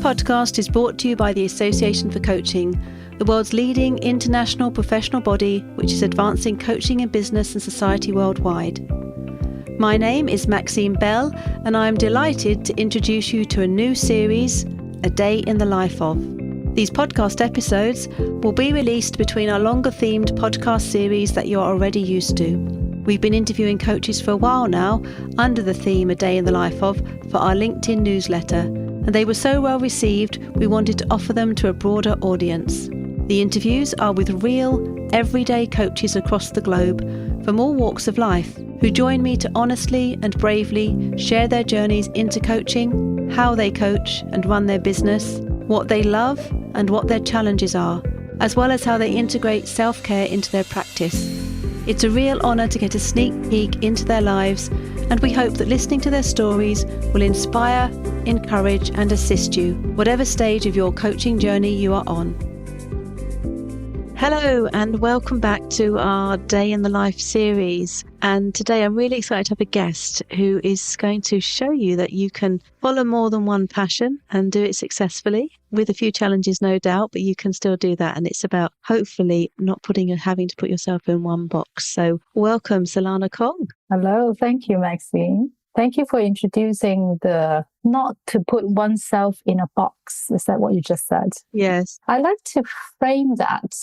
podcast is brought to you by the Association for Coaching, the world's leading international professional body which is advancing coaching in business and society worldwide. My name is Maxine Bell, and I am delighted to introduce you to a new series, A Day in the Life of. These podcast episodes will be released between our longer themed podcast series that you are already used to. We've been interviewing coaches for a while now under the theme A Day in the Life of for our LinkedIn newsletter, and they were so well received we wanted to offer them to a broader audience. The interviews are with real, everyday coaches across the globe from all walks of life who join me to honestly and bravely share their journeys into coaching, how they coach and run their business, what they love and what their challenges are, as well as how they integrate self-care into their practice. It's a real honour to get a sneak peek into their lives, and we hope that listening to their stories will inspire, encourage and assist you, whatever stage of your coaching journey you are on. Hello and welcome back to our Day in the Life series. And today I'm really excited to have a guest who is going to show you that you can follow more than one passion and do it successfully, with a few challenges no doubt, but you can still do that. And it's about hopefully not having to put yourself in one box. So welcome, Selana Kong. Hello, thank you, Maxine. Thank you for introducing the not to put oneself in a box. Is that what you just said? Yes. I like to frame that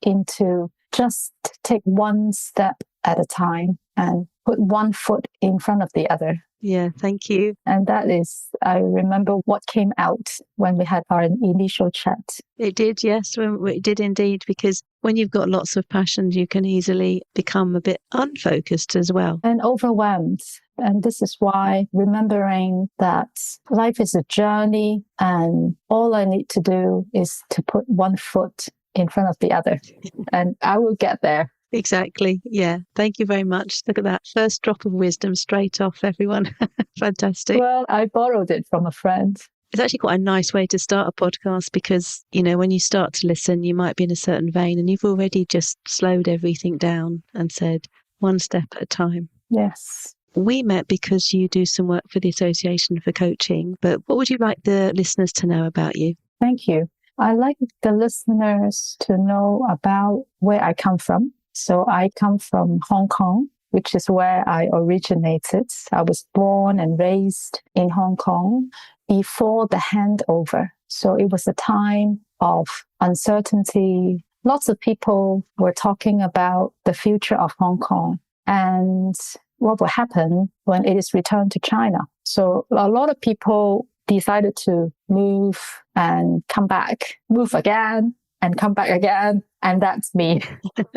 into just take one step at a time and put one foot in front of the other. Yeah, thank you. And that is, I remember what came out when we had our initial chat. It did, yes, it did indeed, because when you've got lots of passions, you can easily become a bit unfocused as well. And overwhelmed. And this is why remembering that life is a journey and all I need to do is to put one foot in front of the other and I will get there. Exactly. Yeah. Thank you very much. Look at that. First drop of wisdom straight off, everyone. Fantastic. Well, I borrowed it from a friend. It's actually quite a nice way to start a podcast because, you know, when you start to listen, you might be in a certain vein and you've already just slowed everything down and said one step at a time. Yes. We met because you do some work for the Association for Coaching, but what would you like the listeners to know about you? Thank you. I'd like the listeners to know about where I come from. So I come from Hong Kong, which is where I originated. I was born and raised in Hong Kong before the handover. So it was a time of uncertainty. Lots of people were talking about the future of Hong Kong and what will happen when it is returned to China. So a lot of people decided to move and come back, move again and come back again. And that's me.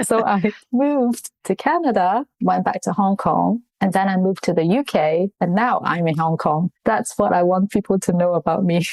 So I moved to Canada, went back to Hong Kong, and then I moved to the UK, and now I'm in Hong Kong. That's what I want people to know about me.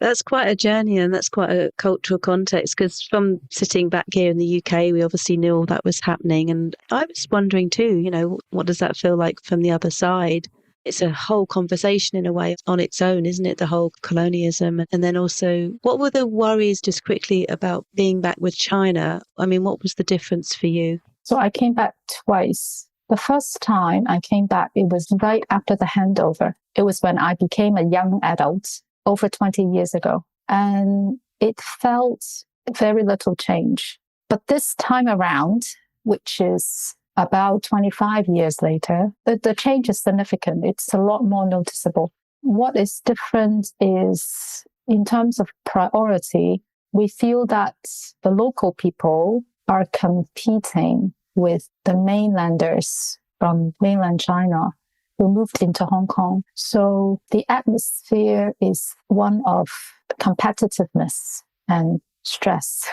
That's quite a journey and that's quite a cultural context, because from sitting back here in the UK, we obviously knew all that was happening. And I was wondering too, you know, what does that feel like from the other side? It's a whole conversation in a way on its own, isn't it? The whole colonialism. And then also, what were the worries just quickly about being back with China? I mean, what was the difference for you? So I came back twice. The first time I came back, it was right after the handover. It was when I became a young adult over 20 years ago. And it felt very little change. But this time around, which is about 25 years later, the change is significant. It's a lot more noticeable. What is different is in terms of priority, we feel that the local people are competing with the mainlanders from mainland China who moved into Hong Kong. So the atmosphere is one of competitiveness and stress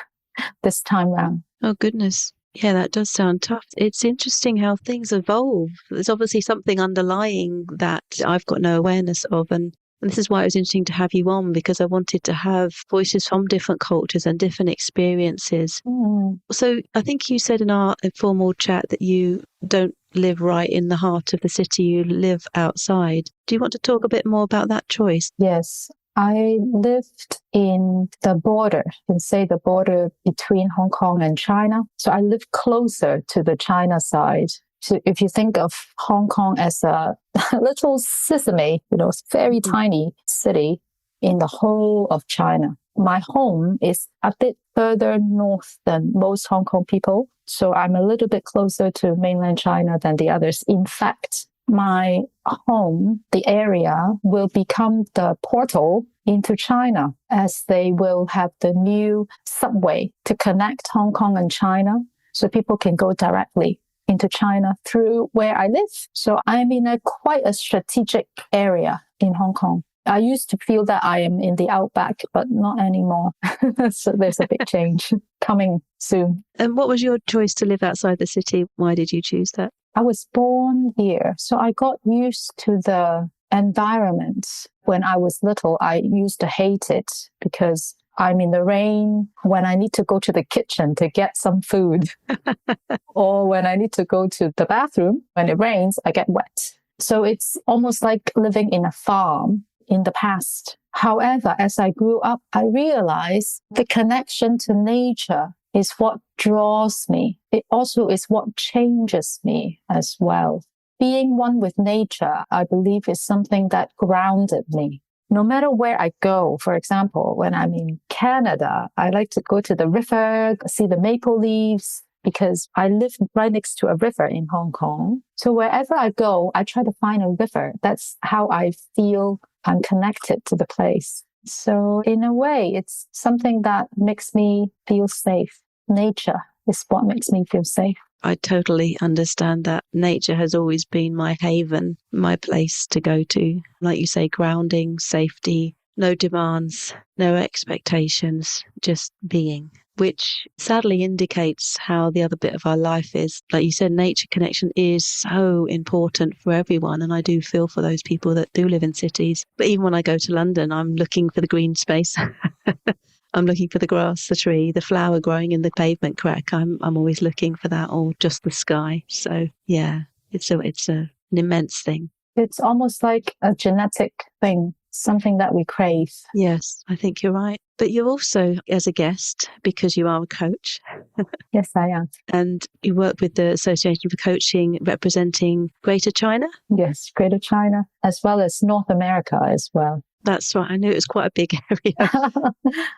this time round. Oh, goodness. Yeah, that does sound tough. It's interesting how things evolve. There's obviously something underlying that I've got no awareness of. And this is why it was interesting to have you on, because I wanted to have voices from different cultures and different experiences. So I think you said in our informal chat that you don't live right in the heart of the city, you live outside. Do you want to talk a bit more about that choice? Yes. I lived in the border, you can say the border between Hong Kong and China. So I live closer to the China side. So if you think of Hong Kong as a little sesame, very tiny city, in the whole of China. My home is a bit further north than most Hong Kong people, so I'm a little bit closer to mainland China than the others. In fact, my home, the area, will become the portal into China, as they will have the new subway to connect Hong Kong and China, so people can go directly into China through where I live. So I'm in quite a strategic area in Hong Kong. I used to feel that I am in the outback, but not anymore. So there's a big change coming soon. And what was your choice to live outside the city? Why did you choose that? I was born here, so I got used to the environment. When I was little, I used to hate it because I'm in the rain when I need to go to the kitchen to get some food, or when I need to go to the bathroom. When it rains, I get wet. So it's almost like living in a farm in the past. However, as I grew up, I realized the connection to nature is what draws me. It also is what changes me as well. Being one with nature, I believe, is something that grounded me. No matter where I go, for example, when I'm in Canada, I like to go to the river, see the maple leaves, because I live right next to a river in Hong Kong. So wherever I go, I try to find a river. That's how I feel I'm connected to the place. So in a way, it's something that makes me feel safe. Nature is what makes me feel safe. I totally understand that. Nature has always been my haven, my place to go to. Like you say, grounding, safety, no demands, no expectations, just being, which sadly indicates how the other bit of our life is. Like you said, nature connection is so important for everyone. And I do feel for those people that do live in cities. But even when I go to London, I'm looking for the green space. I'm looking for the grass, the tree, the flower growing in the pavement crack. I'm always looking for that, or just the sky. So yeah, it's an immense thing. It's almost like a genetic thing, something that we crave. Yes, I think you're right. But you're also, as a guest, because you are a coach. Yes, I am. And you work with the Association for Coaching representing Greater China? Yes, Greater China, as well as North America as well. That's right. I knew it was quite a big area.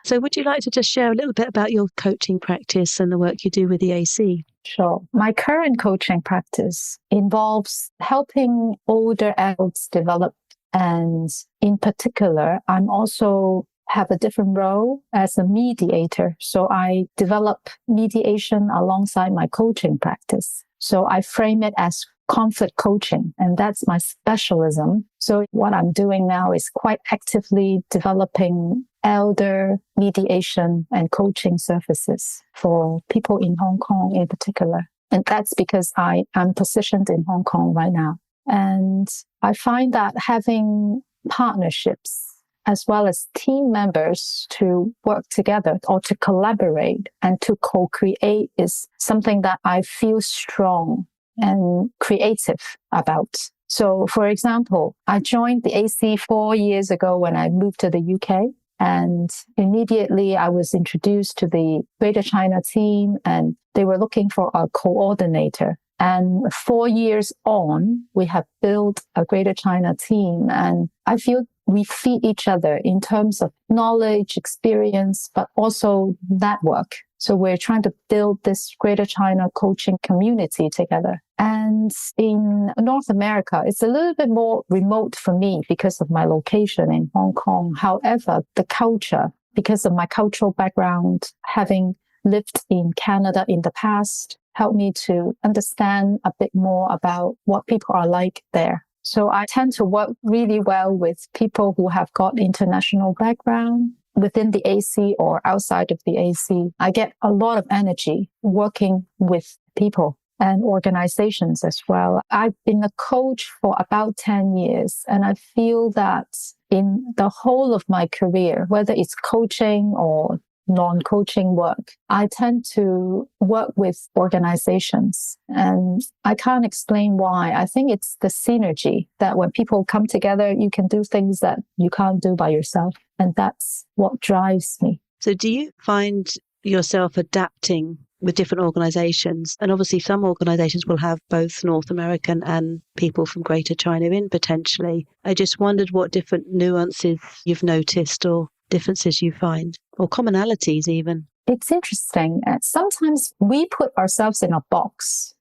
So would you like to just share a little bit about your coaching practice and the work you do with the AC? Sure. My current coaching practice involves helping older adults develop. And in particular, I'm also have a different role as a mediator. So I develop mediation alongside my coaching practice. So I frame it as conflict coaching, and that's my specialism. So what I'm doing now is quite actively developing elder mediation and coaching services for people in Hong Kong in particular. And that's because I am positioned in Hong Kong right now. And I find that having partnerships as well as team members to work together or to collaborate and to co-create is something that I feel strong and creative about. So, for example, I joined the AC 4 years ago when I moved to the UK. And immediately I was introduced to the Greater China team, and they were looking for a coordinator. And 4 years on, we have built a Greater China team. And I feel we feed each other in terms of knowledge, experience, but also network. So we're trying to build this Greater China coaching community together. And in North America, it's a little bit more remote for me because of my location in Hong Kong. However, the culture, because of my cultural background, having lived in Canada in the past, helped me to understand a bit more about what people are like there. So I tend to work really well with people who have got international background within the AC or outside of the AC. I get a lot of energy working with people and organizations as well. I've been a coach for about 10 years, and I feel that in the whole of my career, whether it's coaching or non-coaching work, I tend to work with organizations, and I can't explain why. I think it's the synergy that when people come together, you can do things that you can't do by yourself. And that's what drives me. So do you find yourself adapting with different organisations. And obviously some organisations will have both North American and people from Greater China in potentially. I just wondered what different nuances you've noticed or differences you find, or commonalities even. It's interesting. Sometimes we put ourselves in a box.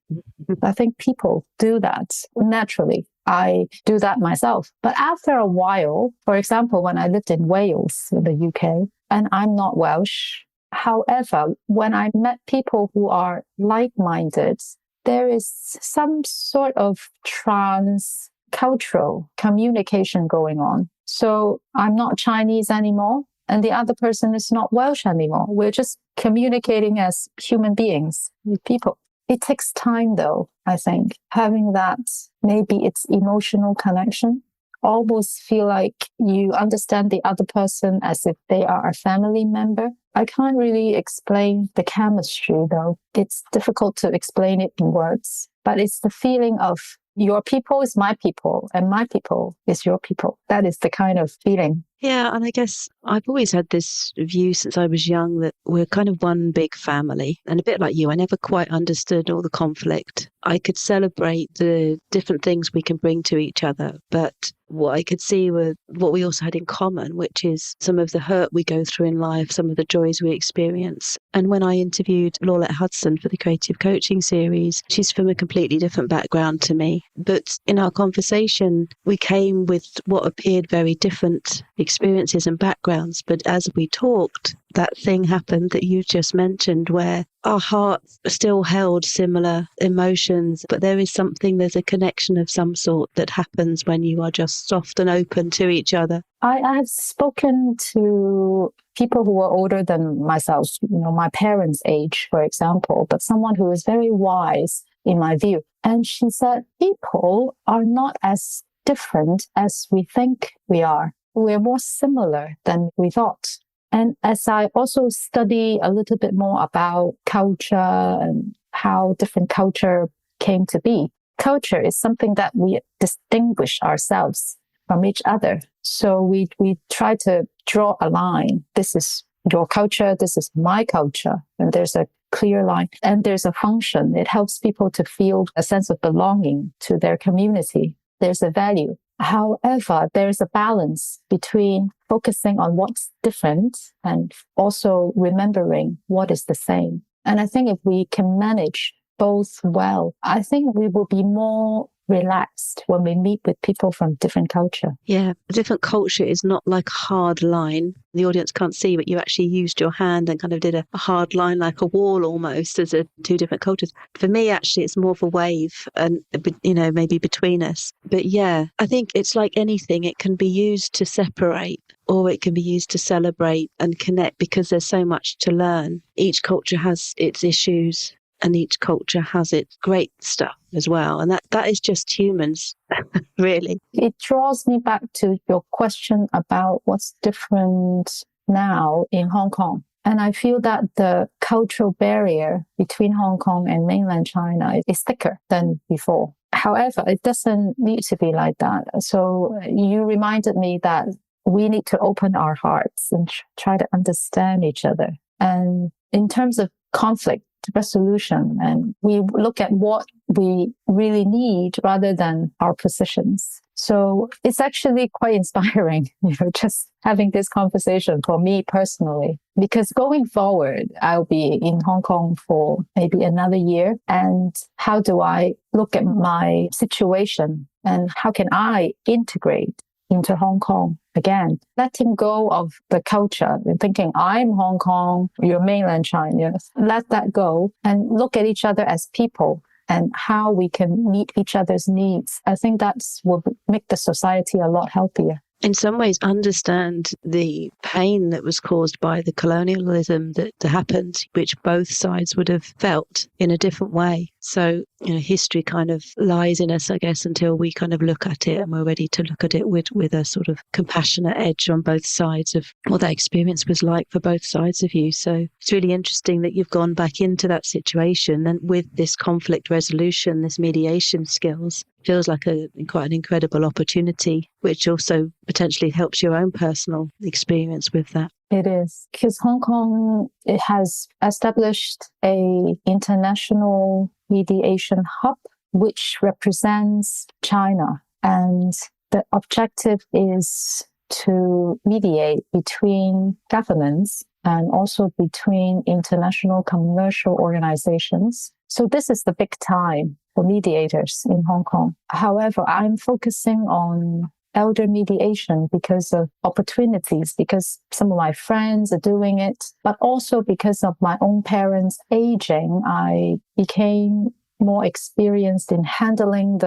I think people do that naturally. I do that myself. But after a while, for example, when I lived in Wales, in the UK, and I'm not Welsh. However, when I met people who are like-minded, there is some sort of trans-cultural communication going on. So I'm not Chinese anymore, and the other person is not Welsh anymore. We're just communicating as human beings, people. It takes time, though, I think, having that, maybe it's emotional connection. Almost feel like you understand the other person as if they are a family member. I can't really explain the chemistry, though. It's difficult to explain it in words, but it's the feeling of your people is my people and my people is your people. That is the kind of feeling. Yeah, and I guess I've always had this view since I was young that we're kind of one big family. And a bit like you, I never quite understood all the conflict. I could celebrate the different things we can bring to each other, but what I could see were what we also had in common, which is some of the hurt we go through in life, some of the joys we experience. And when I interviewed Laurette Hudson for the Creative Coaching series, she's from a completely different background to me. But in our conversation, we came with what appeared very different experiences and backgrounds. But as we talked, that thing happened that you just mentioned where our hearts still held similar emotions, but there's a connection of some sort that happens when you are just soft and open to each other. I have spoken to people who are older than myself, my parents' age, for example, but someone who is very wise in my view. And she said, people are not as different as we think we are. We're more similar than we thought. And as I also study a little bit more about culture and how different culture came to be, culture is something that we distinguish ourselves from each other. So we try to draw a line. This is your culture. This is my culture. And there's a clear line and there's a function. It helps people to feel a sense of belonging to their community. There's a value. However, there's a balance between focusing on what's different and also remembering what is the same. And I think if we can manage both well, I think we will be more relaxed when we meet with people from different culture. Yeah, a different culture is not like a hard line. The audience can't see, but you actually used your hand and kind of did a hard line, like a wall almost, as two different cultures. For me, actually, it's more of a wave and, maybe between us. But yeah, I think it's like anything. It can be used to separate or it can be used to celebrate and connect because there's so much to learn. Each culture has its issues. And each culture has its great stuff as well. And that is just humans, really. It draws me back to your question about what's different now in Hong Kong. And I feel that the cultural barrier between Hong Kong and mainland China is thicker than before. However, it doesn't need to be like that. So you reminded me that we need to open our hearts and try to understand each other. And in terms of conflict resolution, and we look at what we really need rather than our positions. So it's actually quite inspiring, just having this conversation for me personally, because going forward, I'll be in Hong Kong for maybe another year. And how do I look at my situation and how can I integrate into Hong Kong again, letting go of the culture and thinking I'm Hong Kong, you're mainland China. Let that go and look at each other as people and how we can meet each other's needs. I think that will make the society a lot healthier. In some ways, understand the pain that was caused by the colonialism that happened, which both sides would have felt in a different way. So, history kind of lies in us, I guess, until we kind of look at it and we're ready to look at it with a sort of compassionate edge on both sides of what that experience was like for both sides of you. So it's really interesting that you've gone back into that situation and with this conflict resolution, this mediation skills, feels like quite an incredible opportunity, which also potentially helps your own personal experience with that. It is because Hong Kong, it has established a international mediation hub, which represents China. And the objective is to mediate between governments and also between international commercial organizations. So this is the big time for mediators in Hong Kong. However, I'm focusing on elder mediation because of opportunities, because some of my friends are doing it, but also because of my own parents aging. I became more experienced in handling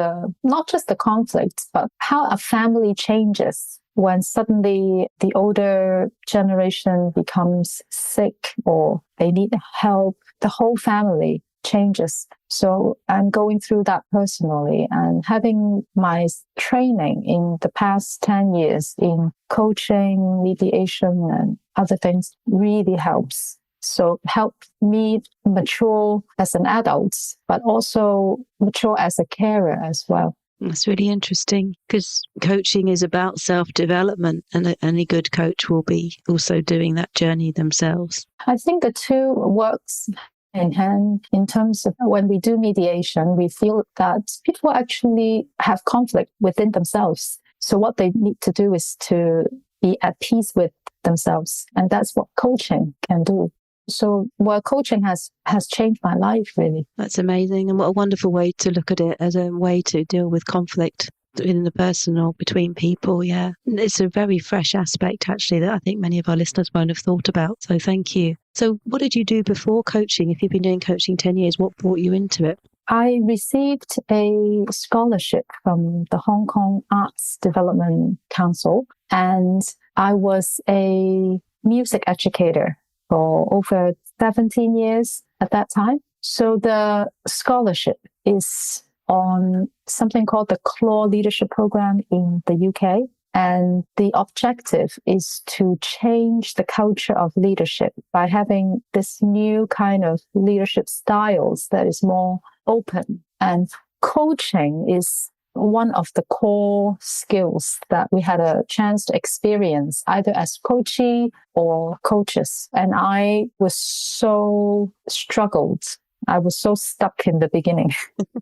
not just the conflicts, but how a family changes when suddenly the older generation becomes sick or they need help. The whole family changes. So I'm going through that personally, and having my training in the past 10 years in coaching, mediation, and other things really helps. So help me mature as an adult, but also mature as a carer as well. That's really interesting because coaching is about self-development, and any good coach will be also doing that journey themselves. I think the two works in hand in terms of when we do mediation, we feel that people actually have conflict within themselves. So what they need to do is to be at peace with themselves. And that's what coaching can do. So coaching has changed my life, really. That's amazing. And what a wonderful way to look at it, as a way to deal with conflict in the personal between people. Yeah. It's a very fresh aspect, actually, that I think many of our listeners won't have thought about. So thank you. So what did you do before coaching? If you've been doing coaching 10 years, what brought you into it? I received a scholarship from the Hong Kong Arts Development Council, and I was a music educator for over 17 years at that time. So the scholarship is on something called the CLAW Leadership Program in the UK. And the objective is to change the culture of leadership by having this new kind of leadership styles that is more open. And coaching is one of the core skills that we had a chance to experience either as coachee or coaches. And I was so struggled. I was so stuck in the beginning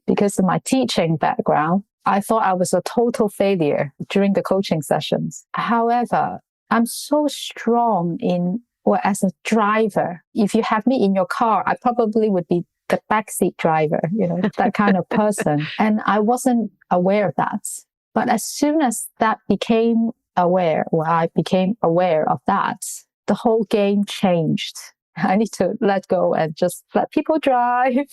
because of my teaching background. I thought I was a total failure during the coaching sessions. However, I'm so strong as a driver. If you have me in your car, I probably would be the backseat driver, that kind of person. And I wasn't aware of that. But as soon as I became aware of that, the whole game changed. I need to let go and just let people drive.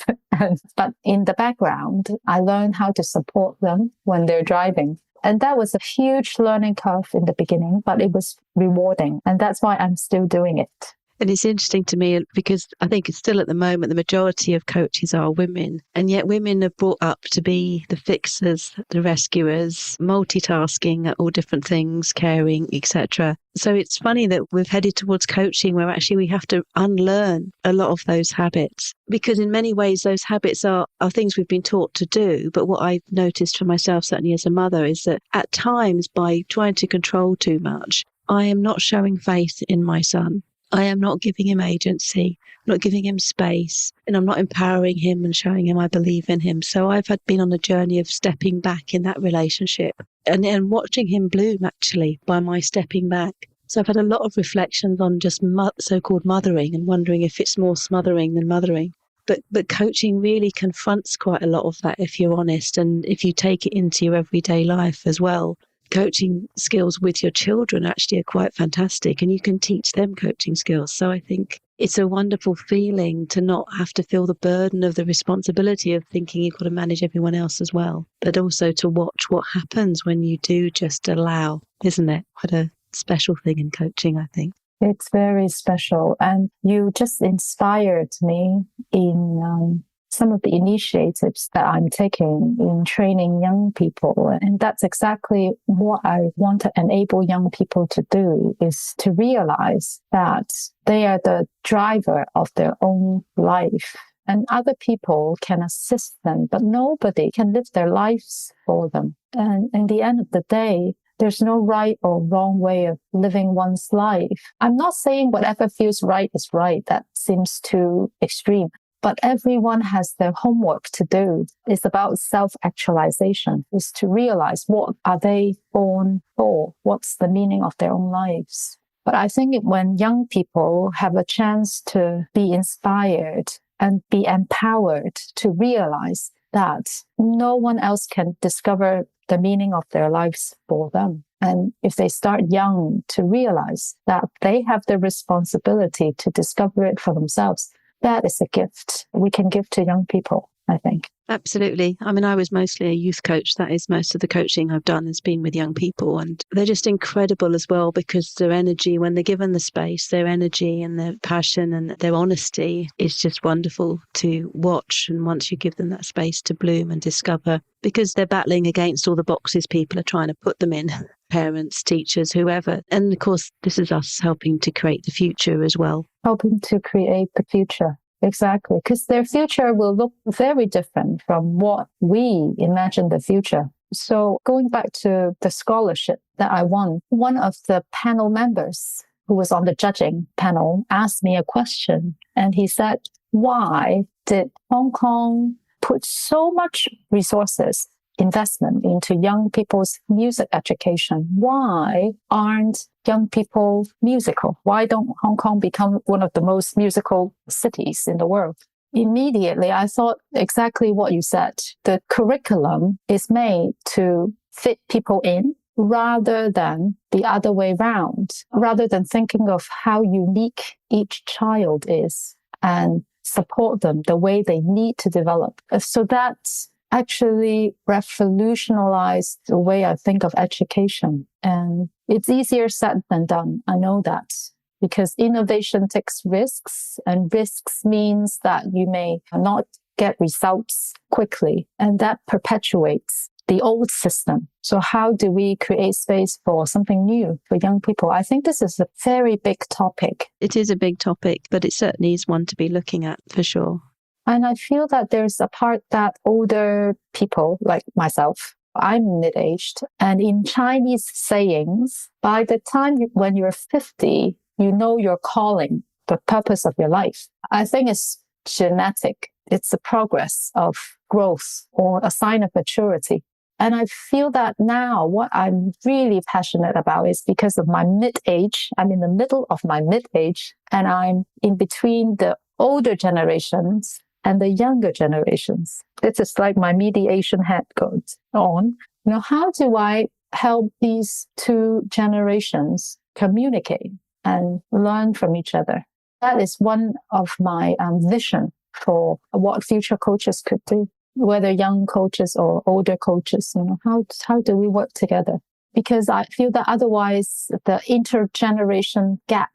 But in the background, I learned how to support them when they're driving. And that was a huge learning curve in the beginning, but it was rewarding. And that's why I'm still doing it. And it's interesting to me because I think it's still at the moment, the majority of coaches are women. And yet women are brought up to be the fixers, the rescuers, multitasking at all different things, caring, etc. So it's funny that we've headed towards coaching where actually we have to unlearn a lot of those habits. Because in many ways, those habits are things we've been taught to do. But what I've noticed for myself, certainly as a mother, is that at times by trying to control too much, I am not showing faith in my son. I am not giving him agency, not giving him space, and I'm not empowering him and showing him I believe in him. So I've been on a journey of stepping back in that relationship and watching him bloom, actually, by my stepping back. So I've had a lot of reflections on just so-called mothering and wondering if it's more smothering than mothering. But coaching really confronts quite a lot of that, if you're honest, and if you take it into your everyday life as well. Coaching skills with your children actually are quite fantastic, and you can teach them coaching skills. So I think it's a wonderful feeling to not have to feel the burden of the responsibility of thinking you've got to manage everyone else as well, but also to watch what happens when you do just allow, isn't it? What a special thing in coaching, I think. It's very special. And you just inspired me in some of the initiatives that I'm taking in training young people. And that's exactly what I want to enable young people to do, is to realize that they are the driver of their own life. And other people can assist them, but nobody can live their lives for them. And in the end of the day, there's no right or wrong way of living one's life. I'm not saying whatever feels right is right. That seems too extreme. But everyone has their homework to do. It's about self-actualization. It's to realize what are they born for? What's the meaning of their own lives? But I think when young people have a chance to be inspired and be empowered to realize that no one else can discover the meaning of their lives for them. And if they start young to realize that they have the responsibility to discover it for themselves, that is a gift we can give to young people, I think. Absolutely. I mean, I was mostly a youth coach. That is most of the coaching I've done has been with young people. And they're just incredible as well because their energy, when they're given the space, their energy and their passion and their honesty is just wonderful to watch. And once you give them that space to bloom and discover, because they're battling against all the boxes people are trying to put them in, parents, teachers, whoever. And of course, this is us helping to create the future as well. Helping to create the future. Exactly. Because their future will look very different from what we imagine the future. So going back to the scholarship that I won, one of the panel members who was on the judging panel asked me a question. And he said, why did Hong Kong put so much resources, investment into young people's music education? Why aren't young people musical? Why don't Hong Kong become one of the most musical cities in the world? Immediately, I thought exactly what you said. The curriculum is made to fit people in rather than the other way around, rather than thinking of how unique each child is and support them the way they need to develop. So that's actually revolutionized the way I think of education. And it's easier said than done. I know that because innovation takes risks, and risks means that you may not get results quickly, and that perpetuates the old system. So how do we create space for something new for young people? I think this is a very big topic. It is a big topic, but it certainly is one to be looking at for sure. And I feel that there's a part that older people like myself, I'm mid-aged, and in Chinese sayings, by the time when you're 50, you know your calling, the purpose of your life. I think it's genetic. It's a progress of growth or a sign of maturity. And I feel that now what I'm really passionate about is because of my mid-age, I'm in the middle of my mid-age, and I'm in between the older generations and the younger generations. This is like my mediation hat goes on. How do I help these two generations communicate and learn from each other? That is one of my vision for what future coaches could do, whether young coaches or older coaches. How do we work together? Because I feel that otherwise the intergeneration gap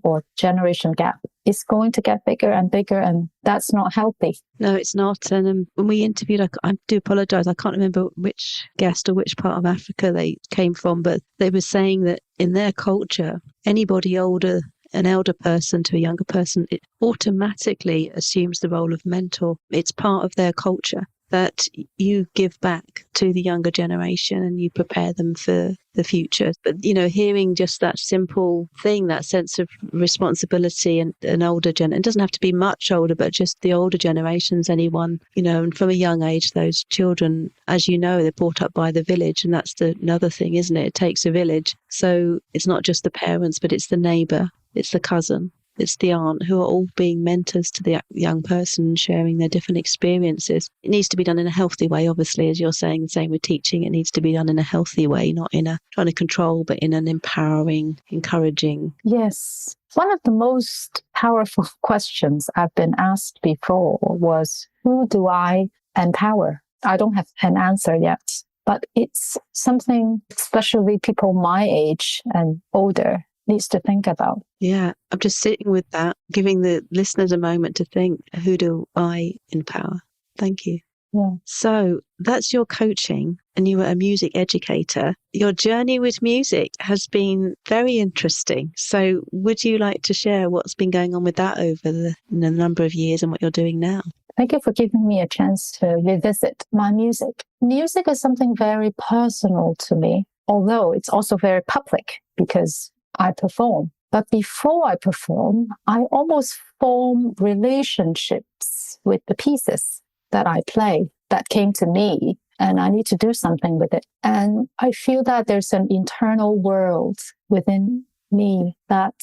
or generation gap is going to get bigger and bigger, and that's not healthy. No, it's not. And when we interviewed, I do apologise, I can't remember which guest or which part of Africa they came from, but they were saying that in their culture, anybody older, an elder person to a younger person, it automatically assumes the role of mentor. It's part of their culture that you give back to the younger generation and you prepare them for the future. But, hearing just that simple thing, that sense of responsibility and an older it doesn't have to be much older, but just the older generations, anyone, and from a young age, those children, as you know, they're brought up by the village. And that's another thing, isn't it? It takes a village. So it's not just the parents, but it's the neighbour, it's the cousin, it's the aunt, who are all being mentors to the young person, sharing their different experiences. It needs to be done in a healthy way, obviously, as you're saying, the same with teaching. It needs to be done in a healthy way, not in a trying to control, but in an empowering, encouraging. Yes. One of the most powerful questions I've been asked before was, who do I empower? I don't have an answer yet, but it's something especially people my age and older needs to think about. Yeah, I'm just sitting with that, giving the listeners a moment to think, who do I empower? Thank you. Yeah. So that's your coaching, and you were a music educator. Your journey with music has been very interesting. So would you like to share what's been going on with that over the number of years and what you're doing now? Thank you for giving me a chance to revisit my music. Music is something very personal to me. although it's also very public because I perform. But before I perform, I almost form relationships with the pieces that I play that came to me, and I need to do something with it. And I feel that there's an internal world within me that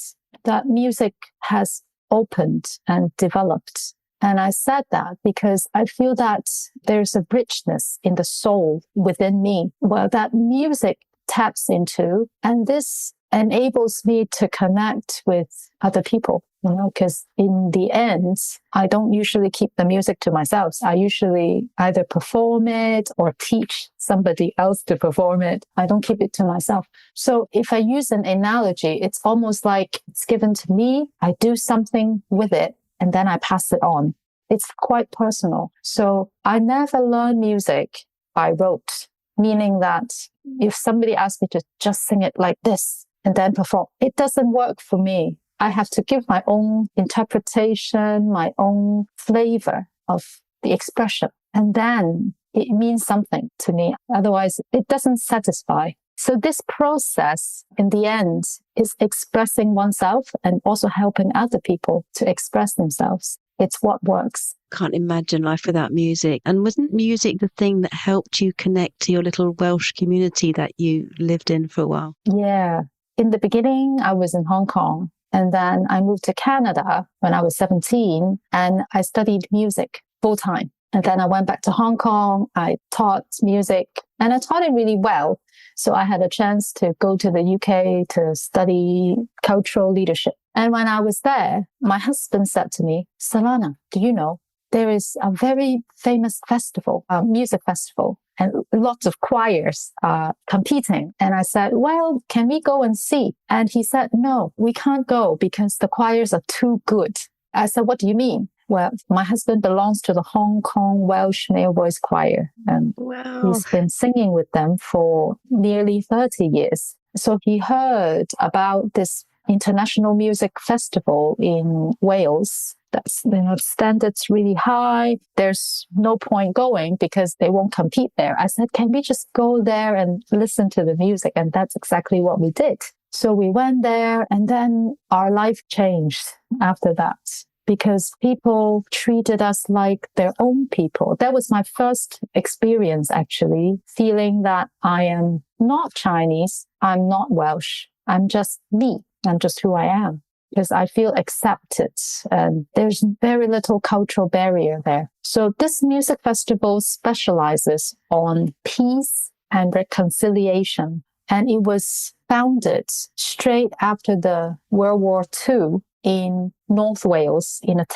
music has opened and developed. And I said that because I feel that there's a richness in the soul within me, well, that music taps into, and this enables me to connect with other people, because in the end, I don't usually keep the music to myself. I usually either perform it or teach somebody else to perform it. I don't keep it to myself. So if I use an analogy, it's almost like it's given to me, I do something with it, and then I pass it on. It's quite personal. So I never learned music by rote, meaning that if somebody asks me to just sing it like this and then perform, it doesn't work for me. I have to give my own interpretation, my own flavor of the expression. And then it means something to me. Otherwise, it doesn't satisfy. So this process, in the end, is expressing oneself and also helping other people to express themselves. It's what works. Can't imagine life without music. And wasn't music the thing that helped you connect to your little Welsh community that you lived in for a while? Yeah. In the beginning, I was in Hong Kong. And then I moved to Canada when I was 17, and I studied music full time. And then I went back to Hong Kong. I taught music, and I taught it really well. So I had a chance to go to the UK to study cultural leadership. And when I was there, my husband said to me, Selana, do you know, there is a very famous festival, a music festival, and lots of choirs are competing. And I said, well, can we go and see? And he said, no, we can't go because the choirs are too good. I said, what do you mean? Well, my husband belongs to the Hong Kong Welsh Male Voice Choir, and he's been singing with them for nearly 30 years. So he heard about this international music festival in Wales. That's, standards really high. There's no point going because they won't compete there. I said, can we just go there and listen to the music? And that's exactly what we did. So we went there, and then our life changed after that, because people treated us like their own people. That was my first experience, actually, feeling that I am not Chinese, I'm not Welsh, I'm just me, I'm just who I am, because I feel accepted, and there's very little cultural barrier there. So this music festival specializes on peace and reconciliation, and it was founded straight after the World War II in North Wales, in a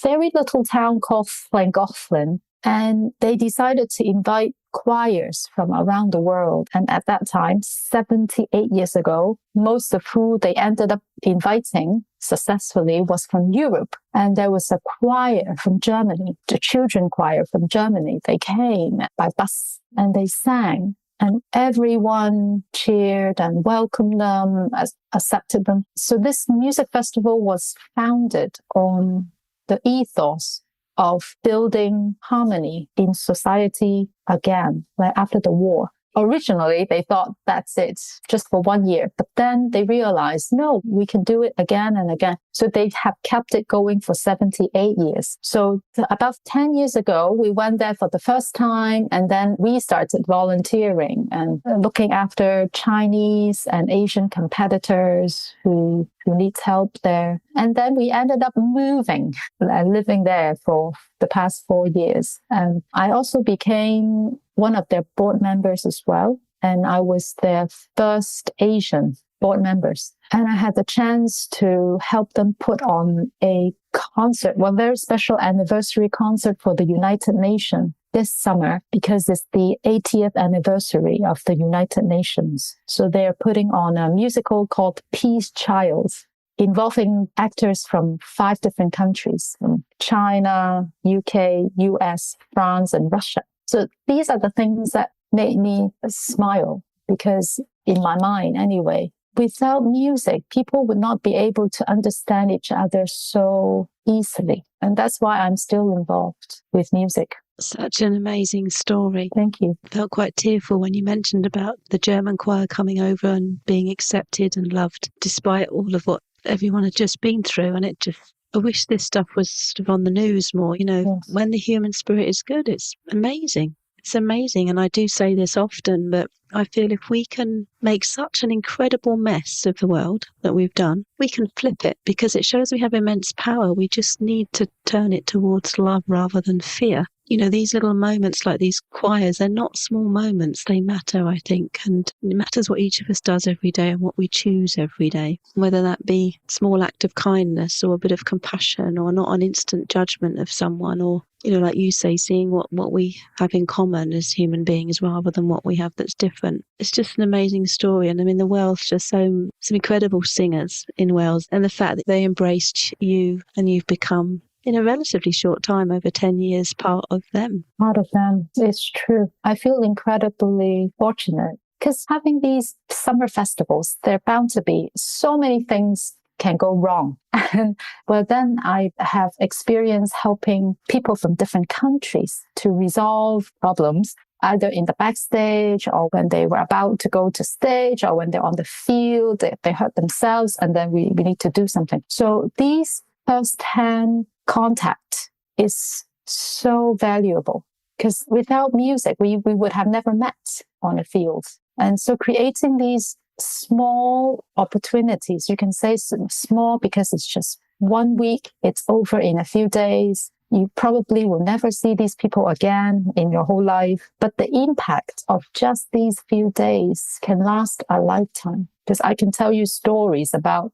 very little town called Llangollen. And they decided to invite choirs from around the world. And at that time, 78 years ago, most of who they ended up inviting successfully was from Europe. And there was a choir from Germany, the children choir from Germany. They came by bus and they sang. And everyone cheered and welcomed them, accepted them. So this music festival was founded on the ethos of building harmony in society again, like after the war. Originally, they thought that's it, just for 1 year. But then they realized, no, we can do it again and again. So they have kept it going for 78 years. So about 10 years ago, we went there for the first time, and then we started volunteering and looking after Chinese and Asian competitors who needs help there. And then we ended up moving and living there for the past 4 years. And I also became one of their board members as well. And I was their first Asian board members. And I had the chance to help them put on a concert, one very special anniversary concert for the United Nations this summer, because it's the 80th anniversary of the United Nations. So they're putting on a musical called Peace Child, involving actors from 5 different countries, from China, UK, US, France, and Russia. So these are the things that made me smile, because in my mind anyway, without music, people would not be able to understand each other so easily. And that's why I'm still involved with music. Such an amazing story. Thank you. I felt quite tearful when you mentioned about the German choir coming over and being accepted and loved despite all of what everyone had just been through. And I wish this stuff was sort of on the news more. Yes. When the human spirit is good, it's amazing. It's amazing. And I do say this often, but I feel if we can make such an incredible mess of the world that we've done, we can flip it because it shows we have immense power. We just need to turn it towards love rather than fear. These little moments like these choirs, they're not small moments. They matter, I think. And it matters what each of us does every day and what we choose every day, whether that be a small act of kindness or a bit of compassion or not an instant judgment of someone or, like you say, seeing what we have in common as human beings rather than what we have that's different. It's just an amazing story. And I mean, the Welsh, just some incredible singers in Wales. And the fact that they embraced you and you've become, in a relatively short time, over 10 years, part of them. Part of them. It's true. I feel incredibly fortunate because having these summer festivals, there are bound to be so many things can go wrong. But then I have experience helping people from different countries to resolve problems, either in the backstage or when they were about to go to stage or when they're on the field, they hurt themselves and then we need to do something. So these first-hand contact is so valuable because without music, we would have never met on a field. And so creating these small opportunities, you can say small because it's just 1 week, it's over in a few days. You probably will never see these people again in your whole life. But the impact of just these few days can last a lifetime. Because I can tell you stories about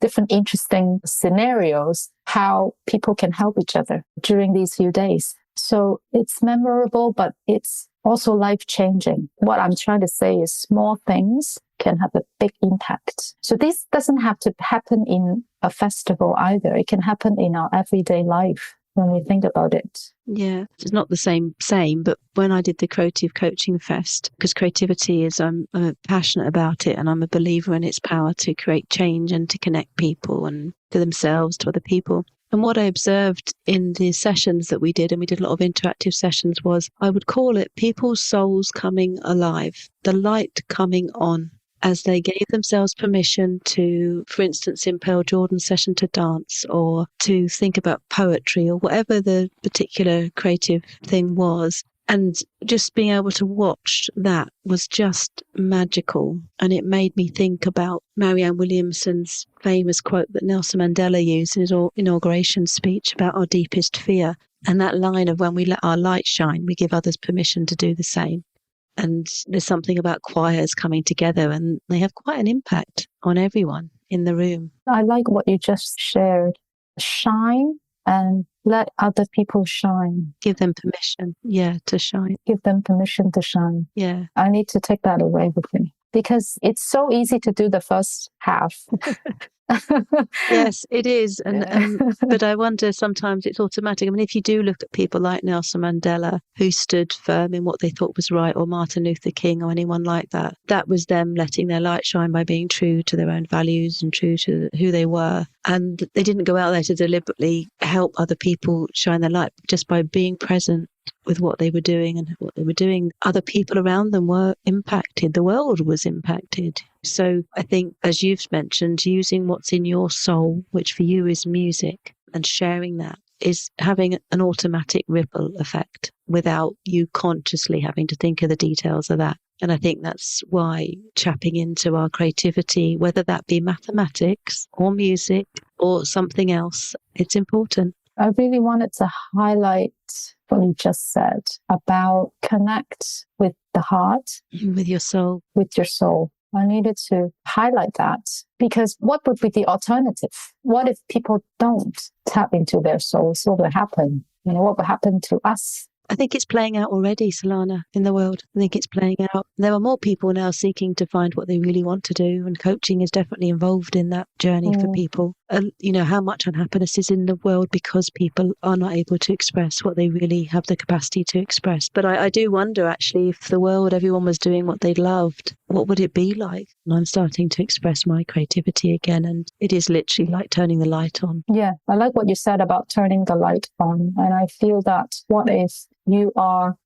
different interesting scenarios, how people can help each other during these few days. So it's memorable, but it's also life-changing. What I'm trying to say is small things can have a big impact. So this doesn't have to happen in a festival either. It can happen in our everyday life when we think about it. Yeah, it's not the same, but when I did the Creative Coaching Fest, because creativity is, I'm passionate about it and I'm a believer in its power to create change and to connect people and to themselves, to other people. And what I observed in the sessions that we did, and we did a lot of interactive sessions, was I would call it people's souls coming alive, the light coming on as they gave themselves permission to, for instance, in Pearl Jordan's session, to dance or to think about poetry or whatever the particular creative thing was. And just being able to watch that was just magical. And it made me think about Marianne Williamson's famous quote that Nelson Mandela used in his inauguration speech about our deepest fear. And that line of when we let our light shine, we give others permission to do the same. And there's something about choirs coming together and they have quite an impact on everyone in the room. I like what you just shared. Shine and let other people shine. Give them permission, to shine. Give them permission to shine. Yeah. I need to take that away with me because it's so easy to do the first half. Yes, it is. But I wonder sometimes it's automatic. I mean, if you do look at people like Nelson Mandela, who stood firm in what they thought was right, or Martin Luther King or anyone like that, that was them letting their light shine by being true to their own values and true to who they were. And they didn't go out there to deliberately help other people shine their light, just by being present with what they were doing and what they were doing. Other people around them were impacted. The world was impacted. So I think, as you've mentioned, using what's in your soul, which for you is music, and sharing that is having an automatic ripple effect without you consciously having to think of the details of that. And I think that's why tapping into our creativity, whether that be mathematics or music or something else, it's important. I really wanted to highlight what you just said about connect with the heart. With your soul. With your soul. I needed to highlight that because what would be the alternative? What if people don't tap into their souls? What will happen? What will happen to us? I think it's playing out already, Selana, in the world. I think it's playing out. There are more people now seeking to find what they really want to do, and coaching is definitely involved in that journey for people. How much unhappiness is in the world because people are not able to express what they really have the capacity to express. But I do wonder, actually, if the world, everyone was doing what they loved, what would it be like? And I'm starting to express my creativity again. And it is literally like turning the light on. Yeah, I like what you said about turning the light on. And I feel that what if you are,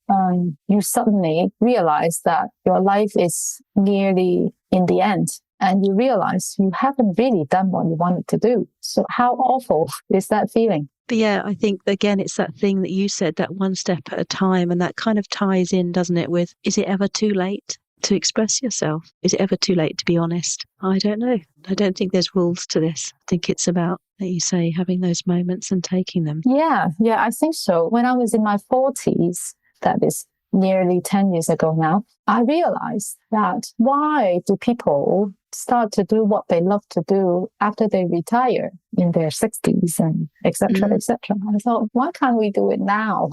you suddenly realize that your life is nearly in the end, and you realize you haven't really done what you wanted to do. So how awful is that feeling? But yeah, I think, again, it's that thing that you said, that one step at a time. And that kind of ties in, doesn't it, with, is it ever too late to express yourself? Is it ever too late to be honest? I don't know. I don't think there's rules to this. I think it's about, like you say, having those moments and taking them. Yeah, I think so. When I was in my 40s, that is nearly 10 years ago now, I realized that why do people start to do what they love to do after they retire in their 60s and et cetera, et cetera. I thought, why can't we do it now?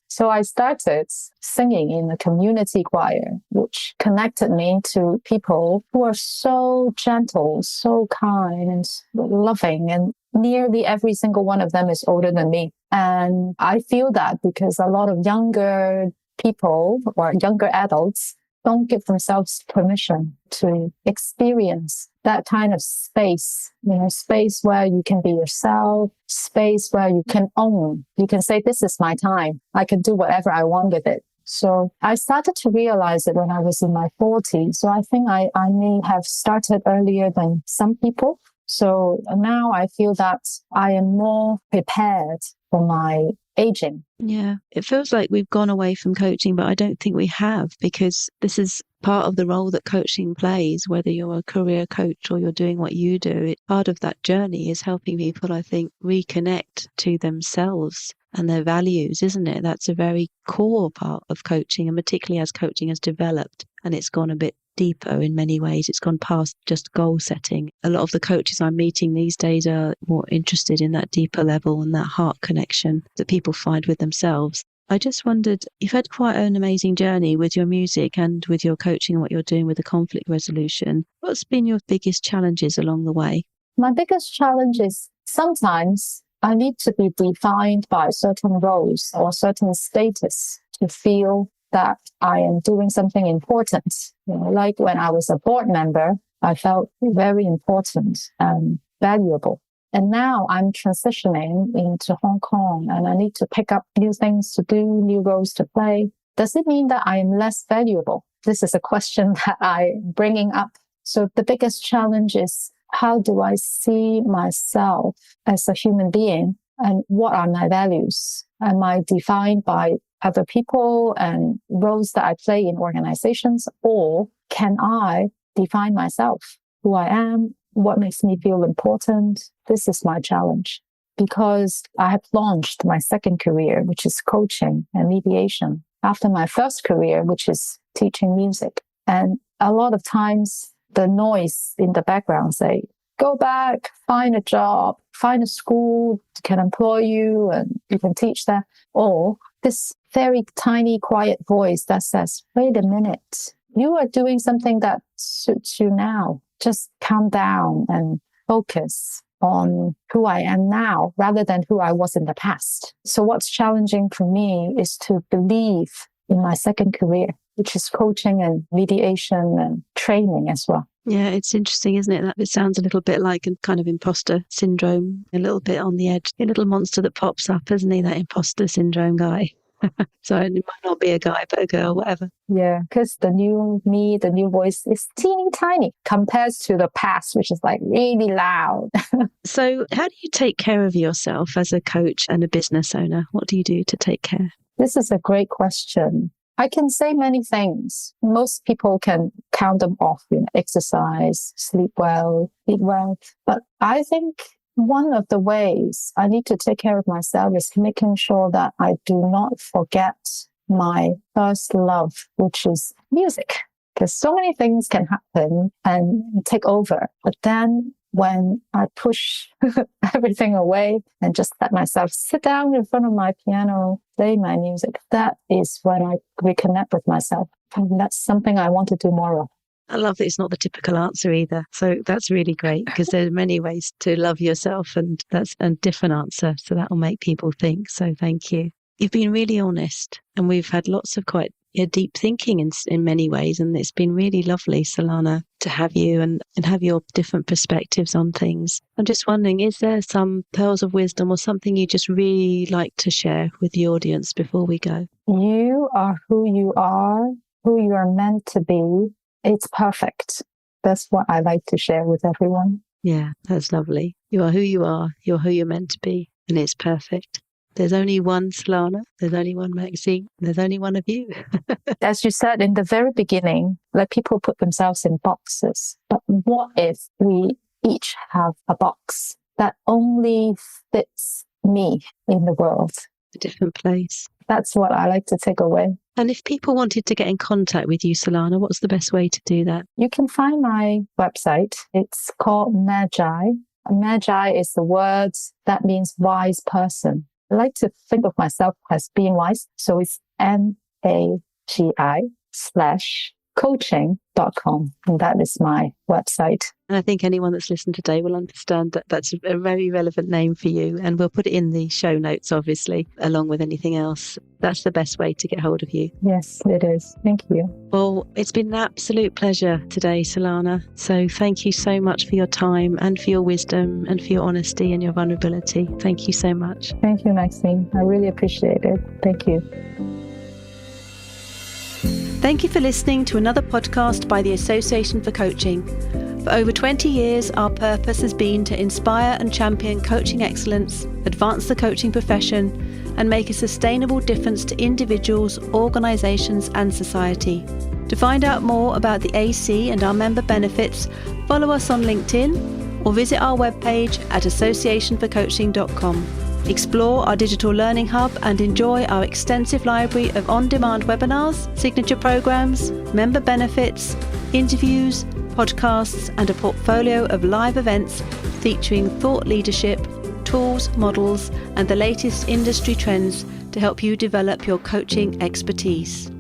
So I started singing in a community choir, which connected me to people who are so gentle, so kind and loving, and nearly every single one of them is older than me. And I feel that because a lot of younger people or younger adults don't give themselves permission to experience that kind of space, space where you can be yourself, space where you can own. You can say, this is my time. I can do whatever I want with it. So I started to realize it when I was in my 40s. So I think I may have started earlier than some people. So now I feel that I am more prepared for my aging. Yeah, it feels like we've gone away from coaching, but I don't think we have, because this is part of the role that coaching plays, whether you're a career coach or you're doing what you do. Part of that journey is helping people, I think, reconnect to themselves and their values, isn't it? That's a very core part of coaching, and particularly as coaching has developed and it's gone a bit deeper in many ways. It's gone past just goal setting. A lot of the coaches I'm meeting these days are more interested in that deeper level and that heart connection that people find with themselves. I just wondered, you've had quite an amazing journey with your music and with your coaching and what you're doing with the conflict resolution. What's been your biggest challenges along the way? My biggest challenge is sometimes I need to be defined by certain roles or certain status to feel that I am doing something important. Like when I was a board member, I felt very important and valuable. And now I'm transitioning into Hong Kong and I need to pick up new things to do, new roles to play. Does it mean that I am less valuable? This is a question that I'm bringing up. So the biggest challenge is, how do I see myself as a human being, and what are my values? Am I defined by other people and roles that I play in organizations, or can I define myself, who I am, what makes me feel important? This is my challenge, because I have launched my second career, which is coaching and mediation, after my first career, which is teaching music. And a lot of times the noise in the background say, go back, find a job, find a school that can employ you and you can teach there. Or this very tiny, quiet voice that says, wait a minute, you are doing something that suits you now. Just calm down and focus on who I am now rather than who I was in the past. So what's challenging for me is to believe in my second career, which is coaching and mediation and training as well. Yeah, it's interesting, isn't it? That it sounds a little bit like a kind of imposter syndrome, a little bit on the edge. A little monster that pops up, isn't he? That imposter syndrome guy. So it might not be a guy, but a girl, whatever. Yeah, because the new me, the new voice is teeny tiny compared to the past, which is like really loud. So how do you take care of yourself as a coach and a business owner? What do you do to take care? This is a great question. I can say many things. Most people can count them off, exercise, sleep well, eat well. But I think one of the ways I need to take care of myself is making sure that I do not forget my first love, which is music. Because so many things can happen and take over. But then when I push everything away and just let myself sit down in front of my piano, play my music, that is when I reconnect with myself. And that's something I want to do more of. I love that it's not the typical answer either. So that's really great, because there are many ways to love yourself, and that's a different answer. So that will make people think. So thank you. You've been really honest, and we've had lots of quite deep thinking in many ways, and it's been really lovely, Selana, to have you and have your different perspectives on things. I'm just wondering, is there some pearls of wisdom or something you just really like to share with the audience before we go? You are who you are meant to be. It's perfect. That's what I like to share with everyone. Yeah, that's lovely. You are who you are. You're who you're meant to be, and it's perfect. There's only one Selana, there's only one Maxine, there's only one of you. As you said in the very beginning, like people put themselves in boxes. But what if we each have a box that only fits me in the world? A different place. That's what I like to take away. And if people wanted to get in contact with you, Selana, what's the best way to do that? You can find my website. It's called Magi. Magi is the word that means wise person. I like to think of myself as being wise. So it's MAGI/coaching.com. And that is my website. And I think anyone that's listened today will understand that that's a very relevant name for you. And we'll put it in the show notes, obviously, along with anything else. That's the best way to get hold of you. Yes, it is. Thank you. Well, it's been an absolute pleasure today, Selana. So thank you so much for your time and for your wisdom and for your honesty and your vulnerability. Thank you so much. Thank you, Maxine. I really appreciate it. Thank you. Thank you for listening to another podcast by the Association for Coaching. For over 20 years, our purpose has been to inspire and champion coaching excellence, advance the coaching profession, and make a sustainable difference to individuals, organisations and society. To find out more about the AC and our member benefits, follow us on LinkedIn or visit our webpage at associationforcoaching.com. Explore our digital learning hub and enjoy our extensive library of on-demand webinars, signature programs, member benefits, interviews, podcasts, and a portfolio of live events featuring thought leadership, tools, models, and the latest industry trends to help you develop your coaching expertise.